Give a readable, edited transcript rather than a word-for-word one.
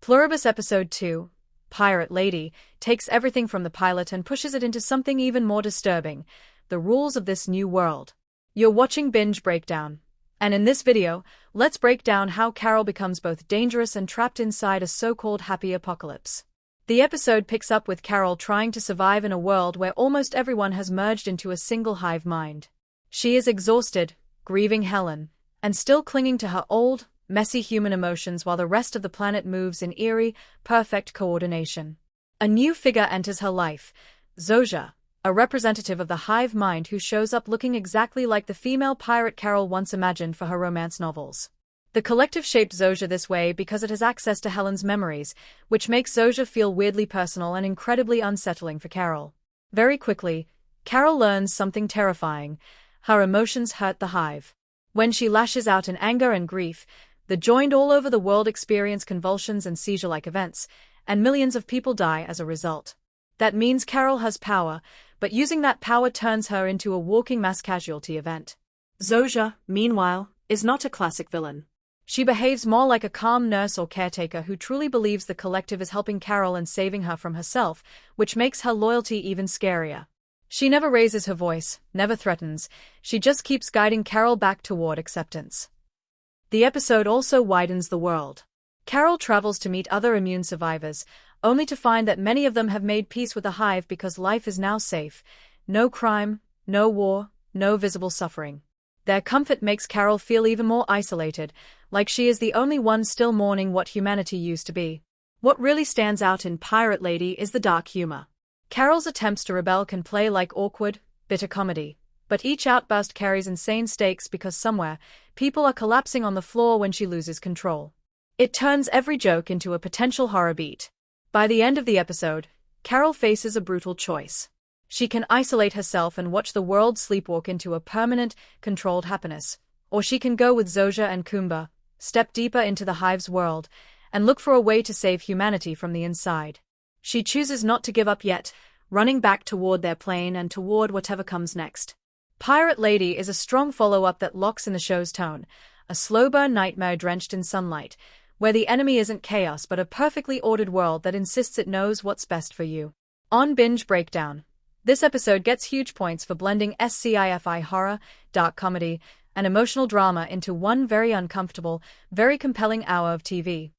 Pluribus Episode 2, Pirate Lady, takes everything from the pilot and pushes it into something even more disturbing, the rules of this new world. You're watching Binge Breakdown. And in this video, let's break down how Carol becomes both dangerous and trapped inside a so-called happy apocalypse. The episode picks up with Carol trying to survive in a world where almost everyone has merged into a single hive mind. She is exhausted, grieving Helen, and still clinging to her old, messy human emotions while the rest of the planet moves in eerie, perfect coordination. A new figure enters her life, Zosia, a representative of the hive mind who shows up looking exactly like the female pirate Carol once imagined for her romance novels. The collective shaped Zosia this way because it has access to Helen's memories, which makes Zosia feel weirdly personal and incredibly unsettling for Carol. Very quickly, Carol learns something terrifying: her emotions hurt the hive. When she lashes out in anger and grief, the joined all over the world experience convulsions and seizure-like events, and millions of people die as a result. That means Carol has power, but using that power turns her into a walking mass casualty event. Zosia, meanwhile, is not a classic villain. She behaves more like a calm nurse or caretaker who truly believes the collective is helping Carol and saving her from herself, which makes her loyalty even scarier. She never raises her voice, never threatens, she just keeps guiding Carol back toward acceptance. The episode also widens the world. Carol travels to meet other immune survivors, only to find that many of them have made peace with the hive because life is now safe. No crime, no war, no visible suffering. Their comfort makes Carol feel even more isolated, like she is the only one still mourning what humanity used to be. What really stands out in Pirate Lady is the dark humor. Carol's attempts to rebel can play like awkward, bitter comedy, but each outburst carries insane stakes because somewhere, people are collapsing on the floor when she loses control. It turns every joke into a potential horror beat. By the end of the episode, Carol faces a brutal choice. She can isolate herself and watch the world sleepwalk into a permanent, controlled happiness, or she can go with Zosia and Koumba, step deeper into the hive's world, and look for a way to save humanity from the inside. She chooses not to give up yet, running back toward their plane and toward whatever comes next. Pirate Lady is a strong follow-up that locks in the show's tone, a slow-burn nightmare drenched in sunlight, where the enemy isn't chaos but a perfectly ordered world that insists it knows what's best for you. On Binge Breakdown, this episode gets huge points for blending sci-fi horror, dark comedy, and emotional drama into one very uncomfortable, very compelling hour of TV.